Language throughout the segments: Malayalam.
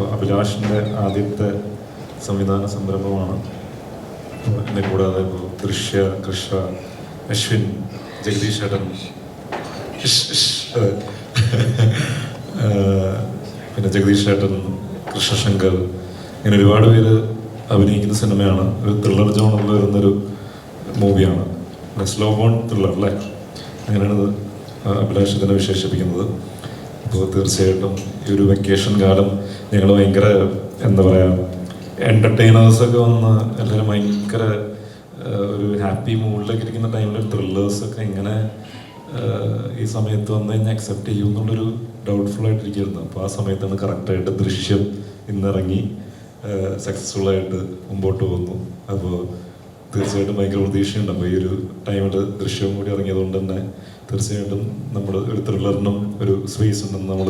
അപ്പോൾ അഭിലാഷിൻ്റെ ആദ്യത്തെ സംവിധാന സംരംഭമാണ്. എന്നെ കൂടാതെ ഇപ്പോൾ ദൃശ്യ, കൃഷ, അശ്വിൻ, ജഗദീഷ് ഏട്ടൻ, പിന്നെ ജഗദീഷ് ഏട്ടൻ, കൃഷ്ണശങ്കർ, ഇങ്ങനെ ഒരുപാട് പേര് അഭിനയിക്കുന്ന സിനിമയാണ്. ഒരു ത്രില്ലർ ജോണറിൽ വരുന്നൊരു മൂവിയാണ്. സ്ലോ ബോൺ ത്രില്ലർ അല്ലേ, അങ്ങനെയാണ് അഭിലാഷ് ഇതിനെ വിശേഷിപ്പിക്കുന്നത്. അപ്പോൾ തീർച്ചയായിട്ടും ഈ ഒരു വെക്കേഷൻ കാലം ഞങ്ങൾ ഭയങ്കര എന്താ പറയുക, എൻ്റർടൈനേഴ്സൊക്കെ വന്ന് എല്ലാവരും ഭയങ്കര ഒരു ഹാപ്പി മൂഡിലൊക്കെ ഇരിക്കുന്ന ടൈമിൽ ത്രില്ലേഴ്സൊക്കെ ഇങ്ങനെ ഈ സമയത്ത് വന്ന് കഴിഞ്ഞാൽ അക്സെപ്റ്റ് ചെയ്യും എന്നുള്ളൊരു ഡൗട്ട്ഫുൾ ആയിട്ടിരിക്കുന്നു. അപ്പോൾ ആ സമയത്താണ് കറക്റ്റായിട്ട് ദൃശ്യം ഇന്നിറങ്ങി സക്സസ്ഫുള്ളായിട്ട് മുമ്പോട്ട് പോകുന്നു. അപ്പോൾ തീർച്ചയായിട്ടും ഭയങ്കര പ്രതീക്ഷയുണ്ട്. അപ്പോൾ ഈ ഒരു ടൈമിൽ ദൃശ്യവും കൂടി ഇറങ്ങിയതുകൊണ്ട് തന്നെ തീർച്ചയായിട്ടും നമ്മൾ ഒരു ത്രില്ലറിനും ഒരു സ്പേസ് ഉണ്ടെന്ന് നമ്മൾ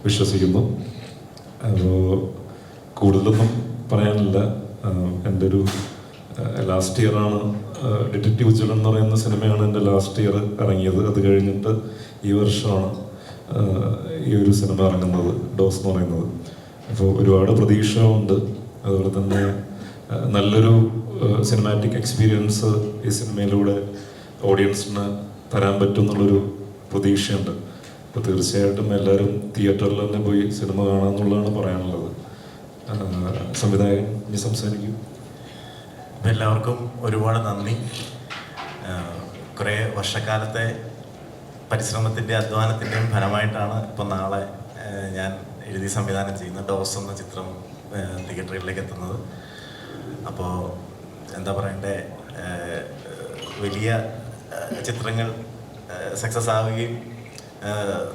വിശ്വസിക്കുന്നു. അപ്പോൾ കൂടുതലൊന്നും പറയാനില്ല. എൻ്റെ ഒരു ലാസ്റ്റ് ഇയറാണ് ഡിറ്റക്റ്റീവ് ഉജ്ജ്വലൻ എന്ന് പറയുന്ന സിനിമയാണ് എൻ്റെ ലാസ്റ്റ് ഇയർ ഇറങ്ങിയത്. അത് കഴിഞ്ഞിട്ട് ഈ വർഷമാണ് ഈ ഒരു സിനിമ ഇറങ്ങുന്നത്, ഡോസ് എന്ന് പറയുന്നത്. അപ്പോൾ ഒരുപാട് പ്രതീക്ഷ ഉണ്ട്. അതുപോലെ തന്നെ നല്ലൊരു സിനിമാറ്റിക് എക്സ്പീരിയൻസ് ഈ സിനിമയിലൂടെ ഓഡിയൻസിന് തരാൻ പറ്റും എന്നുള്ളൊരു പ്രതീക്ഷയുണ്ട്. അപ്പോൾ തീർച്ചയായിട്ടും എല്ലാവരും തിയേറ്ററിൽ തന്നെ പോയി സിനിമ കാണാമെന്നുള്ളതാണ് പറയാനുള്ളത്. സംവിധായകൻ ഇനി സംസാരിക്കും. എല്ലാവർക്കും ഒരുപാട് നന്ദി. കുറേ വർഷക്കാലത്തെ പരിശ്രമത്തിൻ്റെ അധ്വാനത്തിൻ്റെയും ഫലമായിട്ടാണ് ഇപ്പോൾ നാളെ ഞാൻ എഴുതി സംവിധാനം ചെയ്യുന്ന ഡോസ് എന്ന ചിത്രം തിയേറ്ററുകളിലേക്ക് എത്തുന്നത്. അപ്പോൾ എന്താ പറയണ്ടേ, വലിയ ചിത്രങ്ങൾ സക്സസ് ആവുകയും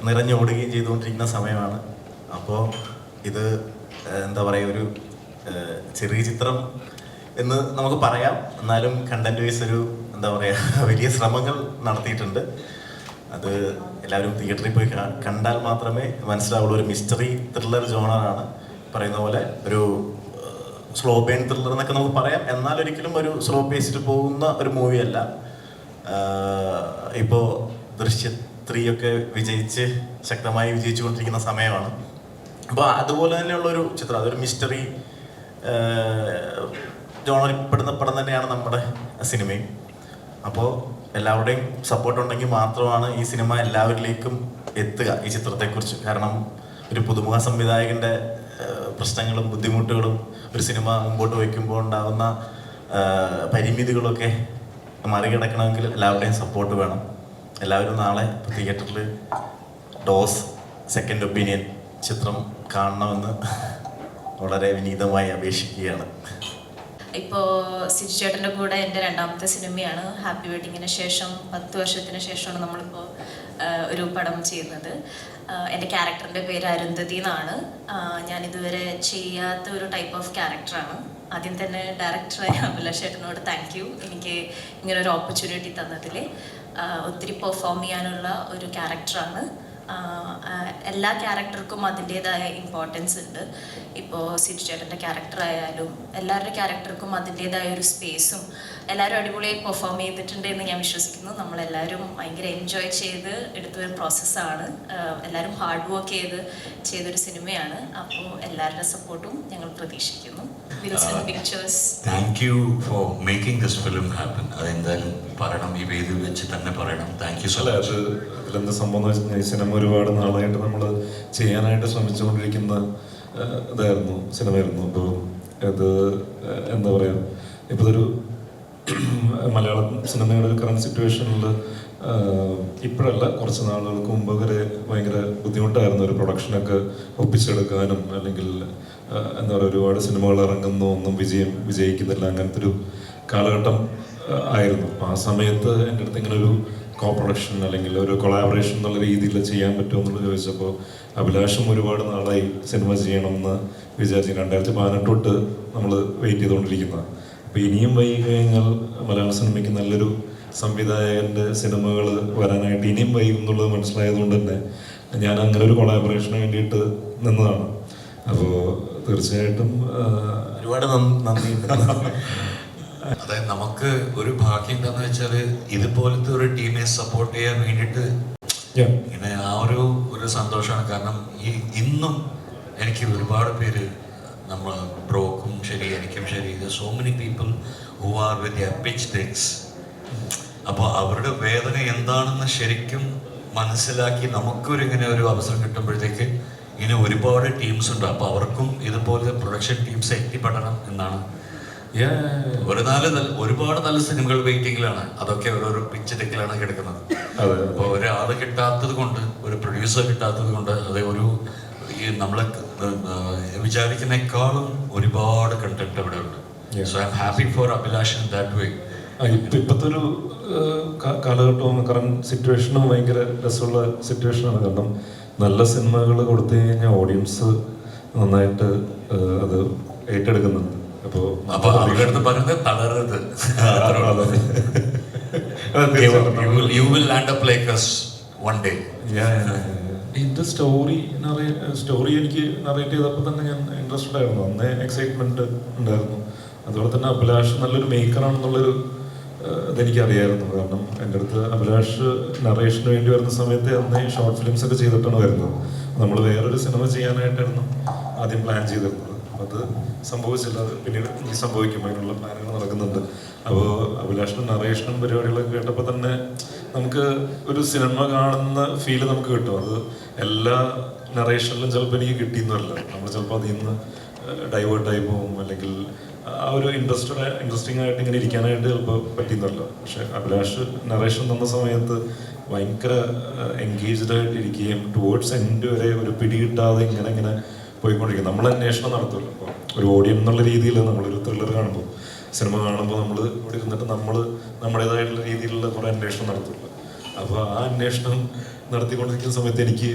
നിറഞ്ഞോടുകയും ചെയ്തുകൊണ്ടിരിക്കുന്ന സമയമാണ്. അപ്പോൾ ഇത് എന്താ പറയുക, ഒരു ചെറിയ ചിത്രം എന്ന് നമുക്ക് പറയാം. എന്നാലും കണ്ടന്റ് വൈസ് ഒരു എന്താ പറയുക, വലിയ ശ്രമങ്ങൾ നടത്തിയിട്ടുണ്ട്. അത് എല്ലാവരും തിയേറ്ററിൽ പോയി കണ്ടാൽ മാത്രമേ മനസ്സിലാവുള്ളൂ. ഒരു മിസ്റ്ററി ത്രില്ലർ ജോണറാണ്. പറയുന്ന പോലെ ഒരു സ്ലോ പെയിൻ ത്രില്ലർ എന്നൊക്കെ നമുക്ക് പറയാം. എന്നാൽ ഒരിക്കലും ഒരു സ്ലോ പേസിൽ പോകുന്ന ഒരു മൂവിയല്ല. ഇപ്പോൾ ദൃശ്യ 3 ഒക്കെ വിജയിച്ച് ശക്തമായി വിജയിച്ചുകൊണ്ടിരിക്കുന്ന സമയമാണ്. അപ്പോൾ അതുപോലെ തന്നെയുള്ളൊരു ചിത്രം, അതൊരു മിസ്റ്ററി ജോണറിൽ പെടുന്ന പടം തന്നെയാണ് നമ്മുടെ സിനിമയും. അപ്പോൾ എല്ലാവരുടെയും സപ്പോർട്ട് ഉണ്ടെങ്കിൽ മാത്രമാണ് ഈ സിനിമ എല്ലാവരിലേക്കും എത്തുക, ഈ ചിത്രത്തെക്കുറിച്ച്. കാരണം ഒരു പുതുമുഖ സംവിധായകൻ്റെ പ്രശ്നങ്ങളും ബുദ്ധിമുട്ടുകളും ഒരു സിനിമ മുമ്പോട്ട് വയ്ക്കുമ്പോൾ ഉണ്ടാകുന്ന പരിമിതികളൊക്കെ മറികടക്കണമെങ്കിൽ എല്ലാവരുടെയും സപ്പോർട്ട് വേണം. എല്ലാവരും നാളെ തിയേറ്ററിൽ ഡോസ് സെക്കൻഡ് ഒപ്പീനിയൻ ചിത്രം കാണണമെന്ന് വളരെ വിനീതമായി അപേക്ഷിക്കുകയാണ്. ഇപ്പോൾ സിജു ചേട്ടൻ്റെ കൂടെ എൻ്റെ രണ്ടാമത്തെ സിനിമയാണ്. ഹാപ്പി വെഡിങ്ങിന് ശേഷം 10 വർഷത്തിന് ശേഷമാണ് നമ്മളിപ്പോൾ ഒരു പടം ചെയ്യുന്നത്. എൻ്റെ ക്യാരക്ടറിൻ്റെ പേര് അരുന്ധതി എന്നാണ്. ഞാനിതുവരെ ചെയ്യാത്ത ഒരു ടൈപ്പ് ഓഫ് ക്യാരക്ടറാണ്. ആദ്യം തന്നെ ഡയറക്ടറായ അഭിലാഷ് ചേട്ടനോട് താങ്ക് യു, എനിക്ക് ഇങ്ങനൊരു ഓപ്പർച്യൂണിറ്റി തന്നതിൽ. ഒത്തിരി പെർഫോം ചെയ്യാനുള്ള ഒരു ക്യാരക്ടറാണ്. എല്ലാ ക്യാരക്ടർക്കും അതിൻ്റേതായ ഇമ്പോർട്ടൻസ് ഉണ്ട്. ഇപ്പോൾ സിജു ചേട്ടൻ്റെ ക്യാരക്ടറായാലും എല്ലാവരുടെ ക്യാരക്ടർക്കും അതിൻ്റേതായ ഒരു സ്പേസും എല്ലാവരും അടിപൊളിയായി പെർഫോം ചെയ്തിട്ടുണ്ട് എന്ന് ഞാൻ വിശ്വസിക്കുന്നു. നമ്മളെല്ലാവരും ഭയങ്കര എൻജോയ് ചെയ്ത് എടുത്തൊരു പ്രോസസ്സാണ്. എല്ലാവരും ഹാർഡ് വർക്ക് ചെയ്തൊരു സിനിമയാണ്. അപ്പോൾ എല്ലാവരുടെ സപ്പോർട്ടും ഞങ്ങൾ പ്രതീക്ഷിക്കുന്നു. Thank you for making this film happen. അതെന്തായാലും പറയണം, ഈ വേദിയിൽ വെച്ച് തന്നെ പറയണം. Thank you so much. ഇതിലെന്താ സംഭവം എന്ന് വെച്ചാൽ ഈ സിനിമ ഒരുപാട് നാളായിട്ട് നമ്മൾ ചെയ്യാനായിട്ട് ശ്രമിച്ചുകൊണ്ടിരിക്കുന്ന സിനിമയായിരുന്നു. അപ്പോൾ ഇത് എന്താ പറയുക, ഇപ്പോൾ ഇതൊരു മലയാളം സിനിമയുടെ ഒരു കറണ്ട് സിറ്റുവേഷനിൽ ഇപ്പോഴല്ല, കുറച്ച് നാളുകൾക്ക് മുമ്പ് വരെ ഭയങ്കര ബുദ്ധിമുട്ടായിരുന്നു ഒരു പ്രൊഡക്ഷനൊക്കെ ഒപ്പിച്ചെടുക്കാനും. അല്ലെങ്കിൽ എന്താ പറയുക, ഒരുപാട് സിനിമകൾ ഇറങ്ങുന്നു, ഒന്നും വിജയിക്കുന്നില്ല, അങ്ങനത്തെ ഒരു കാലഘട്ടം ആയിരുന്നു. അപ്പോൾ ആ സമയത്ത് എൻ്റെ അടുത്ത് ഇങ്ങനെ ഒരു കോ പ്രൊഡക്ഷൻ അല്ലെങ്കിൽ ഒരു കൊളാബറേഷൻ എന്നുള്ള രീതിയിൽ ചെയ്യാൻ പറ്റുമോ എന്നുള്ളത് ചോദിച്ചപ്പോൾ അഭിലാഷും ഒരുപാട് നാളായി സിനിമ ചെയ്യണമെന്ന് വിചാരിച്ചു. 2018 തൊട്ട് നമ്മൾ വെയിറ്റ് ചെയ്തുകൊണ്ടിരിക്കുന്നതാണ്. അപ്പോൾ ഇനിയും വൈകി കഴിഞ്ഞാൽ മലയാള സിനിമയ്ക്ക് നല്ലൊരു സംവിധായകൻ്റെ സിനിമകൾ വരാനായിട്ട് ഇനിയും വൈകും എന്നുള്ളത് മനസ്സിലായതുകൊണ്ട് തന്നെ ഞാൻ അങ്ങനെ ഒരു കൊളാബറേഷന് വേണ്ടിയിട്ട് നിന്നതാണ്. അപ്പോൾ തീർച്ചയായിട്ടും ഒരുപാട് നന്ദി. അതായത് നമുക്ക് ഒരു ഭാഗ്യം എന്താന്ന് വെച്ചാല് ഇതുപോലത്തെ ഒരു ടീമിനെ സപ്പോർട്ട് ചെയ്യാൻ വേണ്ടിയിട്ട് ഇങ്ങനെ ആ ഒരു സന്തോഷമാണ്. കാരണം ഇന്നും എനിക്ക് ഒരുപാട് പേര് നമ്മൾ ബ്രോക്കും ശരി എനിക്കും ശരി so many people who are with the pitch dex. അപ്പോൾ അവരുടെ വേദന എന്താണെന്ന് ശരിക്കും മനസ്സിലാക്കി നമുക്കൊരു ഇങ്ങനെ ഒരു അവസരം കിട്ടുമ്പോഴത്തേക്ക് ഇങ്ങനെ ഒരുപാട് ടീംസ് ഉണ്ട്. അപ്പോൾ അവർക്കും ഇതുപോലെ പ്രൊഡക്ഷൻ ടീംസ് എത്തിപ്പെടണം എന്നാണ്. ഒരുപാട് നല്ല സിനിമകൾ വെയിറ്റിംഗിലാണ്. അതൊക്കെ ഓരോരോ പിച്ച് ഡെക്കിലാണ് കിടക്കുന്നത്. അപ്പോൾ ഒരാൾ കിട്ടാത്തത് കൊണ്ട്, ഒരു പ്രൊഡ്യൂസർ കിട്ടാത്തത് കൊണ്ട്, അത് ഒരു നമ്മളെ വിചാരിക്കുന്നേക്കാളും ഒരുപാട് കണ്ടന്റ് അവിടെ ഉണ്ട്. So I am happy for Abhilash in that way. ഇപ്പോഴത്തെ ഒരു കാലഘട്ടവും കറണ്ട് സിറ്റുവേഷനും ഭയങ്കര രസമുള്ള സിറ്റുവേഷനാണ്. കാരണം നല്ല സിനിമകൾ കൊടുത്തു കഴിഞ്ഞാൽ ഓഡിയൻസ് നന്നായിട്ട് അത് ഏറ്റെടുക്കുന്നുണ്ട്. അപ്പോൾ അവരുടെ അടുത്ത് പറയുന്നത് തളരരുത്. You will land up like us one day. ഇതിൻ്റെ സ്റ്റോറി എനിക്ക് നറേറ്റ് ചെയ്തപ്പോൾ തന്നെ ഞാൻ ഇൻട്രസ്റ്റഡ് ആയിരുന്നു. അന്നേ എക്സൈറ്റ്മെന്റ് ഉണ്ടായിരുന്നു. അതുപോലെ തന്നെ അഭിലാഷ് നല്ലൊരു മേക്കറാണെന്നുള്ളൊരു ഇതെനിക്ക് അറിയായിരുന്നു. കാരണം എൻ്റെ അടുത്ത് അഭിലാഷ് നറേഷന് വേണ്ടി വരുന്ന സമയത്ത് അന്നേ ഷോർട്ട് ഫിലിംസ് ഒക്കെ ചെയ്തിട്ടാണ് വരുന്നത്. നമ്മൾ വേറൊരു സിനിമ ചെയ്യാനായിട്ടായിരുന്നു ആദ്യം പ്ലാൻ ചെയ്തിരുന്നത്. അത് സംഭവിച്ചില്ല. അത് പിന്നീട് ഇനി സംഭവിക്കും. അതിനുള്ള പ്ലാനുകൾ നടക്കുന്നുണ്ട്. അപ്പോൾ അഭിലാഷിനും നറേഷനും പരിപാടികളൊക്കെ കേട്ടപ്പോൾ തന്നെ നമുക്ക് ഒരു സിനിമ കാണുന്ന ഫീല് നമുക്ക് കിട്ടും. അത് എല്ലാ നറേഷനിലും ചിലപ്പോൾ എനിക്ക് കിട്ടിയെന്നല്ല. നമ്മൾ ചിലപ്പോൾ അതിൽ നിന്ന് ഡൈവേർട്ടായി പോകും, അല്ലെങ്കിൽ ആ ഒരു ഇൻട്രസ്റ്റിംഗ് ആയിട്ട് ഇങ്ങനെ ഇരിക്കാനായിട്ട് ചിലപ്പോൾ പറ്റിയെന്നല്ല. പക്ഷെ അഭിലാഷ് നറേഷൻ തന്ന സമയത്ത് ഭയങ്കര എൻഗേജ്ഡ് ആയിട്ട് ഇരിക്കുകയും ടുവേർഡ്സ് എൻഡ് വരെ ഒരു പിടി കിട്ടാതെ ഇങ്ങനെ പോയിക്കൊണ്ടിരിക്കും. നമ്മൾ അന്വേഷണം നടത്തുമല്ലോ. അപ്പോൾ ഒരു ഓഡിയൻ എന്നുള്ള രീതിയിൽ നമ്മളൊരു ത്രില്ലർ കാണുമ്പോൾ, സിനിമ കാണുമ്പോൾ നമ്മൾ ഇവിടെ ഇരുന്നിട്ട് നമ്മൾ നമ്മുടേതായിട്ടുള്ള രീതിയിലുള്ള കുറേ അന്വേഷണം നടത്തുമല്ലോ. അപ്പോൾ ആ അന്വേഷണം നടത്തിക്കൊണ്ടിരിക്കുന്ന സമയത്ത് എനിക്ക്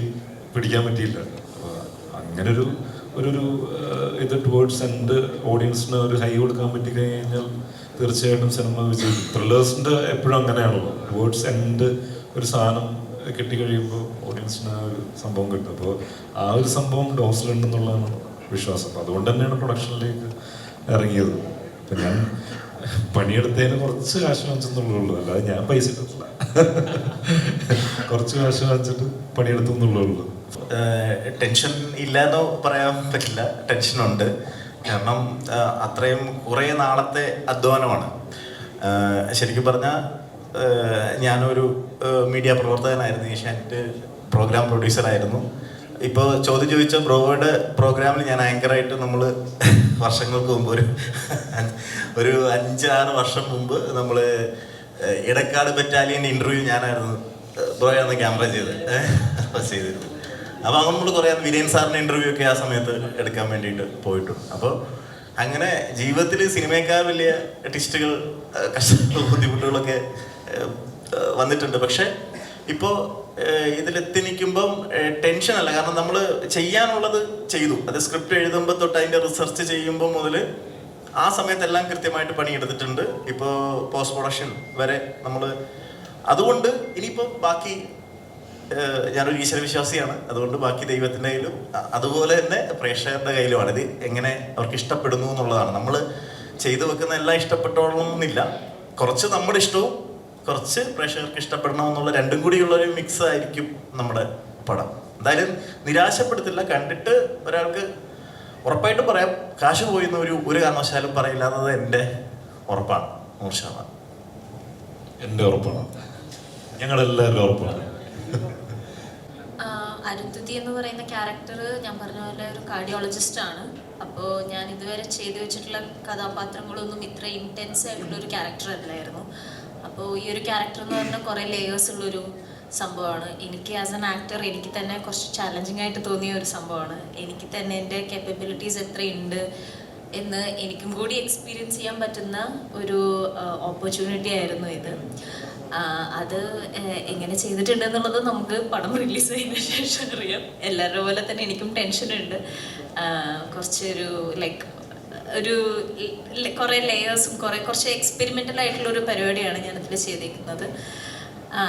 പിടിക്കാൻ പറ്റിയില്ല. അപ്പോൾ അങ്ങനൊരു ഇത് ടുവേർഡ്സ് എൻഡ് ഓഡിയൻസിന് ഒരു ഹൈ കൊടുക്കാൻ പറ്റി കഴിഞ്ഞാൽ തീർച്ചയായിട്ടും സിനിമ വിജയിക്കും. ത്രില്ലേഴ്സിൻ്റെ എപ്പോഴും അങ്ങനെയാണല്ലോ. ടുവേർഡ്സ് എൻഡ് ഒരു സാധനം കിട്ടിക്കഴിയുമ്പോൾ ഓഡിയൻസിന് ആ ഒരു സംഭവം കിട്ടും. അപ്പോൾ ആ ഒരു സംഭവം ഡോസിലുണ്ടെന്നുള്ളതാണ് വിശ്വാസം. അപ്പോൾ അതുകൊണ്ട് തന്നെയാണ് പ്രൊഡക്ഷനിലേക്ക് ഇറങ്ങിയത്. അപ്പം ഞാൻ പണിയെടുത്തതിന് കുറച്ച് കാശ് വാങ്ങിച്ചെന്നുള്ളൂ, അല്ലാതെ ഞാൻ പൈസ ഇട്ടിട്ടില്ല. കുറച്ച് കാശ് വാങ്ങിച്ചിട്ട് പണിയെടുത്തു എന്നുള്ളൂ. ടെൻഷൻ ഇല്ലാന്ന് പറയാൻ പറ്റില്ല, ടെൻഷനുണ്ട്. കാരണം അത്രയും കുറേ നാളത്തെ അധ്വാനമാണ്. ശരിക്കും പറഞ്ഞാൽ ഞാനൊരു മീഡിയ പ്രവർത്തകനായിരുന്നു, ഏഷ്യാനെറ്റ് പ്രോഗ്രാം പ്രൊഡ്യൂസറായിരുന്നു. ഇപ്പോൾ ചോദ്യം ചോദിച്ച ബ്രോയുടെ പ്രോഗ്രാമിൽ ഞാൻ ആങ്കറായിട്ട് നമ്മൾ വർഷങ്ങൾക്ക് മുമ്പ് ഒരു 5-6 വർഷം മുമ്പ് നമ്മൾ ഇടക്കാട് ബറ്റാലിയൻ ഇൻ്റർവ്യൂ ഞാനായിരുന്നു ബ്രോയാണ് ക്യാമറ ചെയ്തിരുന്നത്. അപ്പോൾ നമ്മൾ കുറേ വിനയൻ സാറിൻ്റെ ഇൻ്റർവ്യൂ ഒക്കെ ആ സമയത്ത് എടുക്കാൻ വേണ്ടിയിട്ട് പോയിട്ടുണ്ട്. അപ്പോൾ അങ്ങനെ ജീവിതത്തിൽ സിനിമയേക്കാൾ വലിയ ട്വിസ്റ്റുകൾ, കഷ്ടങ്ങളും ബുദ്ധിമുട്ടുകളൊക്കെ വന്നിട്ടുണ്ട്. പക്ഷെ ഇപ്പോൾ ഇതിലെത്തി നിൽക്കുമ്പം ടെൻഷനല്ല. കാരണം നമ്മൾ ചെയ്യാനുള്ളത് ചെയ്തു. അത് സ്ക്രിപ്റ്റ് എഴുതുമ്പോൾ തൊട്ട് അതിൻ്റെ റിസർച്ച് ചെയ്യുമ്പോൾ മുതൽ ആ സമയത്തെല്ലാം കൃത്യമായിട്ട് പണിയെടുത്തിട്ടുണ്ട്. ഇപ്പോൾ പോസ്റ്റ് പ്രൊഡക്ഷൻ വരെ നമ്മൾ അതുകൊണ്ട് ഇനിയിപ്പോൾ ബാക്കി ഞാനൊരു ഈശ്വരവിശ്വാസിയാണ്. അതുകൊണ്ട് ബാക്കി ദൈവത്തിൻ്റെ കയ്യിലും അതുപോലെ തന്നെ പ്രേക്ഷകരുടെ കയ്യിലുമാണ്. ഇത് എങ്ങനെ അവർക്ക് ഇഷ്ടപ്പെടുന്നു എന്നുള്ളതാണ്. നമ്മൾ ചെയ്തു വെക്കുന്ന എല്ലാം ഇഷ്ടപ്പെട്ടോളണമെന്നില്ല. കുറച്ച് നമ്മുടെ ഇഷ്ടവും കുറച്ച് പ്രേക്ഷകർക്ക് ഇഷ്ടപ്പെടണം എന്നുള്ള രണ്ടും കൂടിയുള്ളൊരു മിക്സ് ആയിരിക്കും നമ്മുടെ പടം. എന്തായാലും നിരാശപ്പെടുത്തില്ല. കണ്ടിട്ട് ഒരാൾക്ക് ഉറപ്പായിട്ട് പറയാം, കാശ് പോയിന്ന് ഒരു കാരണവശാലും പറയില്ല എന്നത് എൻ്റെ ഉറപ്പാണ്. 100% എൻ്റെ ഉറപ്പാണ്, ഞങ്ങളെല്ലാവരും ഉറപ്പാണ്. അരുന്ധതി എന്ന് പറയുന്ന ക്യാരക്ടർ ഞാൻ പറഞ്ഞ പോലെ ഒരു കാർഡിയോളജിസ്റ്റ് ആണ്. അപ്പോൾ ഞാൻ ഇതുവരെ ചെയ്തു വെച്ചിട്ടുള്ള കഥാപാത്രങ്ങളൊന്നും ഇത്ര ഇൻറ്റൻസ് ആയിട്ടുള്ളൊരു ക്യാരക്ടർ അല്ലായിരുന്നു. അപ്പോൾ ഈ ഒരു ക്യാരക്ടർ എന്ന് പറഞ്ഞാൽ കുറേ ലേയേഴ്സ് ഉള്ളൊരു സംഭവമാണ്. എനിക്ക് ആസ് എൻ ആക്ടർ എനിക്ക് തന്നെ കുറച്ച് ചാലഞ്ചിങ് ആയിട്ട് തോന്നിയ ഒരു സംഭവമാണ്. എനിക്ക് തന്നെ എൻ്റെ കേപ്പബിലിറ്റീസ് എത്രയുണ്ട് എന്ന് എനിക്കും കൂടി എക്സ്പീരിയൻസ് ചെയ്യാൻ പറ്റുന്ന ഒരു ഓപ്പർച്യൂണിറ്റി ആയിരുന്നു ഇത്. അത് എങ്ങനെ ചെയ്തിട്ടുണ്ടെന്നുള്ളത് നമുക്ക് പടം റിലീസ് ചെയ്തതിന് ശേഷം അറിയാം. എല്ലാവരുടെ പോലെ തന്നെ എനിക്കും ടെൻഷനുണ്ട്. കുറച്ചൊരു ഒരു കുറേ ലെയേഴ്സും കുറച്ച് എക്സ്പെരിമെൻ്റൽ ആയിട്ടുള്ളൊരു പരിപാടിയാണ് ഞാനതിൽ ചെയ്തേക്കുന്നത്.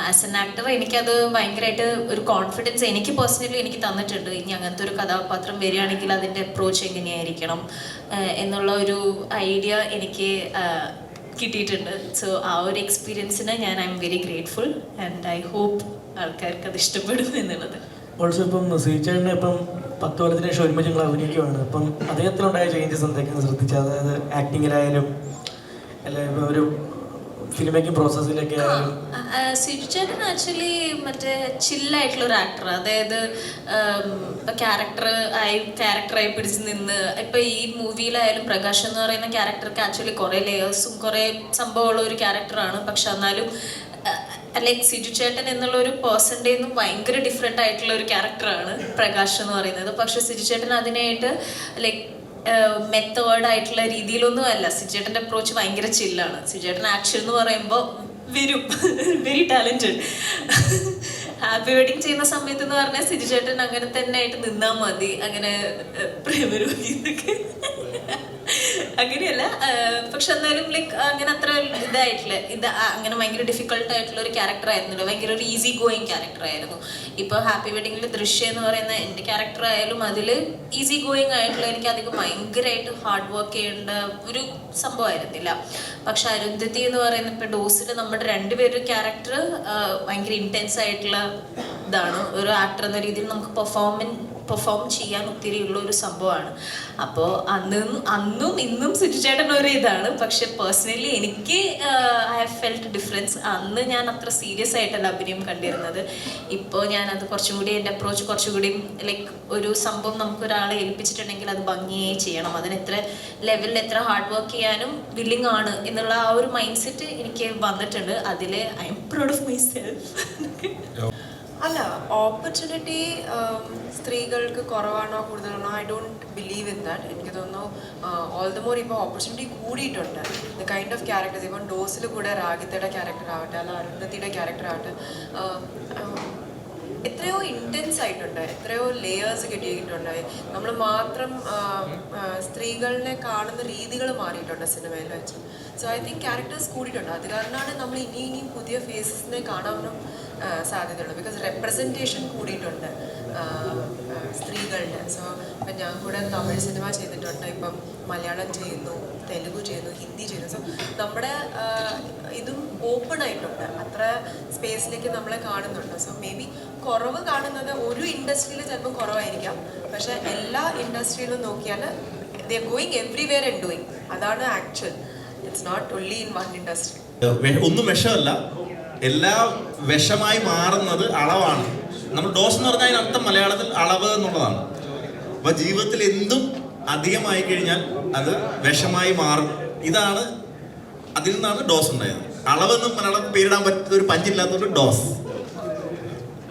ആസ് എൻ ആക്ടർ എനിക്കത് ഭയങ്കരമായിട്ട് ഒരു കോൺഫിഡൻസ് എനിക്ക് പേഴ്സണലി എനിക്ക് തന്നിട്ടുണ്ട്. ഇനി അങ്ങനത്തെ ഒരു കഥാപാത്രം വരികയാണെങ്കിൽ അതിൻ്റെ അപ്രോച്ച് എങ്ങനെയായിരിക്കണം എന്നുള്ള ഒരു ഐഡിയ എനിക്ക് കിട്ടിയിട്ടുണ്ട്. സോ ആ ഒരു എക്സ്പീരിയൻസിന് ഞാൻ I am very grateful and I hope ആൾക്കാർക്ക് അത് ഇഷ്ടപ്പെടും എന്നുള്ളത്. ഓൾസോ ഇപ്പം സീച്ചേട്ടനെ ഇപ്പം 10 കൊല്ലത്തിന് ശേഷം ഒരുമിച്ച് ഞങ്ങൾ അഭിനയിക്കുകയാണ്. അപ്പം അദ്ദേഹത്തിലുണ്ടായ ചേഞ്ചസ് എന്തൊക്കെയാണ് ശ്രദ്ധിച്ചത്? അതായത് ആക്ടിങ്ങിലായാലും അല്ലെ ഒരു ഫിലിം മേക്കിംഗ് പ്രോസസ്സിലൊക്കെ ആയാലും. സിജു ചേട്ടൻ ആക്ച്വലി മറ്റേ ചില്ലായിട്ടുള്ള ഒരു ആക്ടർ. അതായത് ക്യാരക്ടറായി പിടിച്ച് നിന്ന് ഇപ്പൊ ഈ മൂവിയിലായാലും പ്രകാശ് എന്ന് പറയുന്ന ക്യാരക്ടർക്ക് ആക്ച്വലി കുറെ ലേയേഴ്സും കുറെ സംഭവമുള്ള ഒരു ക്യാരക്ടറാണ്. പക്ഷെ എന്നാലും ലൈക്ക് സിജു ചേട്ടൻ എന്നുള്ള ഒരു പേഴ്സൻ്റെ നിന്നും ഭയങ്കര ഡിഫറെൻ്റ് ആയിട്ടുള്ള ഒരു ക്യാരക്ടറാണ് പ്രകാശ് എന്ന് പറയുന്നത്. പക്ഷെ സിജു ചേട്ടൻ അതിനായിട്ട് ലൈക്ക് മെത്തേഡ് ആയിട്ടുള്ള രീതിയിലൊന്നും അല്ല. സിജുചേട്ടൻ്റെ അപ്രോച്ച് ഭയങ്കര ചില്ലാണ്. സിജുചേട്ടൻ ആക്ഷൻ എന്ന് പറയുമ്പോൾ വെരി ടാലൻറ്റഡ്. ഹാപ്പി വെഡിങ് ചെയ്യുന്ന സമയത്ത് എന്ന് പറഞ്ഞാൽ സിജുചേട്ടൻ അങ്ങനെ തന്നെ ആയിട്ട് നിന്നാൽ മതി. അങ്ങനെ പ്രേമരോഗി എന്നൊക്കെ അങ്ങനെയല്ല. പക്ഷെ എന്നാലും ലൈക്ക് അങ്ങനെ അത്ര ഇതായിട്ടില്ല. അങ്ങനെ ഭയങ്കര ഡിഫിക്കൾട്ട് ആയിട്ടുള്ള ഒരു ക്യാരക്ടർ ആയിരുന്നില്ല. ഭയങ്കര ഒരു ഈസി ഗോയിങ് ക്യാരക്ടർ ആയിരുന്നു. ഇപ്പോൾ ഹാപ്പി വെഡിങ്ങിൽ ദൃശ്യം എന്ന് പറയുന്ന എൻ്റെ ക്യാരക്ടർ ആയാലും അതിൽ ഈസി ഗോയിങ് ആയിട്ടുള്ള എനിക്ക് അധികം ഭയങ്കരമായിട്ട് ഹാർഡ് വർക്ക് ചെയ്യേണ്ട ഒരു സംഭവമായിരുന്നില്ല. പക്ഷെ അരുന്ധതി എന്ന് പറയുന്ന ഇപ്പോൾ ഡോസിൽ നമ്മുടെ രണ്ടുപേരും ക്യാരക്ടർ ഭയങ്കര ഇൻറ്റൻസ് ആയിട്ടുള്ള ഇതാണ്. ഒരു ആക്ടർ എന്ന രീതിയിൽ നമുക്ക് പെർഫോം ചെയ്യാൻ ഒത്തിരി ഉള്ള ഒരു സംഭവമാണ്. അപ്പോൾ അന്നും ഇന്നും സിജുചേട്ടൻ ഒരു ഇതാണ്. പക്ഷെ പേഴ്സണലി എനിക്ക് ഐ ഹാവ് ഫെൽറ്റ് ഡിഫറൻസ്. അന്ന് ഞാൻ അത്ര സീരിയസ് ആയിട്ടല്ല അഭിനയം കണ്ടിരുന്നത്. ഇപ്പോൾ ഞാനത് കുറച്ചും കൂടി എൻ്റെ അപ്രോച്ച് കുറച്ചുകൂടി ലൈക്ക് ഒരു സംഭവം നമുക്കൊരാളെ ഏൽപ്പിച്ചിട്ടുണ്ടെങ്കിൽ അത് ഭംഗിയായി ചെയ്യണം. അതിന് എത്ര ലെവലിൽ എത്ര ഹാർഡ് വർക്ക് ചെയ്യാനും വില്ലിങ് ആണ് എന്നുള്ള ആ ഒരു മൈൻഡ് സെറ്റ് എനിക്ക് വന്നിട്ടുണ്ട്. അതിൽ I am proud of my self. അല്ല, ഓപ്പർച്യൂണിറ്റി സ്ത്രീകൾക്ക് കുറവാണോ കൂടുതലാണോ, I don't believe in that. എനിക്ക് തോന്നുന്നു ഓൾ ദ മോർ ഇപ്പോൾ ഓപ്പർച്യൂണിറ്റി കൂടിയിട്ടുണ്ട്. ദ കൈൻഡ് ഓഫ് ക്യാരക്ടേഴ്സ് ഇപ്പം ഡോസിൽ കൂടെ രാഗിത്തയുടെ ക്യാരക്ടർ ആവട്ടെ, അല്ല അരുന്ധതിയുടെ ക്യാരക്ടർ ആവട്ടെ, എത്രയോ ഇൻറ്റൻസ് ആയിട്ടുണ്ട്, എത്രയോ ലേയേഴ്സ് കിട്ടിയിട്ടുണ്ട്. നമ്മൾ മാത്രം സ്ത്രീകളെ കാണുന്ന രീതികൾ മാറിയിട്ടുണ്ട് സിനിമയിൽ വെച്ച്. സോ ഐ തിങ്ക് ക്യാരക്ടേഴ്സ് കൂടിയിട്ടുണ്ട്. അത് കാരണമാണ് നമ്മൾ ഇനിയും പുതിയ ഫേസസിനെ കാണാനും സാധ്യതയുള്ളൂ. ബിക്കോസ് റെപ്രസെൻറ്റേഷൻ കൂടിയിട്ടുണ്ട് സ്ത്രീകളുടെ. സോ ഇപ്പം ഞാൻ കൂടെ തമിഴ് സിനിമ ചെയ്തിട്ടുണ്ട്, ഇപ്പം മലയാളം ചെയ്യുന്നു, തെലുഗു ചെയ്യുന്നു, ഹിന്ദി ചെയ്യുന്നു. സോ നമ്മുടെ ഇതും ഓപ്പൺ ആയിട്ടുണ്ട്, അത്ര സ്പേസിലേക്ക് നമ്മളെ കാണുന്നുണ്ട്. സോ മേ ബി കുറവ് കാണുന്നത് ഒരു ഇൻഡസ്ട്രിയിൽ ചിലപ്പോൾ കുറവായിരിക്കാം. പക്ഷേ എല്ലാ ഇൻഡസ്ട്രിയിലും നോക്കിയാൽ they are going everywhere and doing. അതാണ് actual. It's not only in one industry. ഒന്നും വിഷമല്ല, എല്ലാം വിഷമായി മാറുന്നത് അളവാണ്. നമ്മൾ ഡോസ് എന്ന് പറഞ്ഞാൽ അതിനർത്ഥം മലയാളത്തിൽ അളവ് എന്നുള്ളതാണ്. അപ്പോൾ ജീവിതത്തിൽ എന്തും അധികമായി കഴിഞ്ഞാൽ അത് വിഷമായി മാറും. ഇതാണ്, അതിൽ നിന്നാണ് ഡോസ് ഉണ്ടായത്. അളവെന്നും മലയാളത്തിൽ പേരിടാൻ പറ്റുന്ന ഒരു പഞ്ചില്ലാത്തതുകൊണ്ട് ഡോസ്.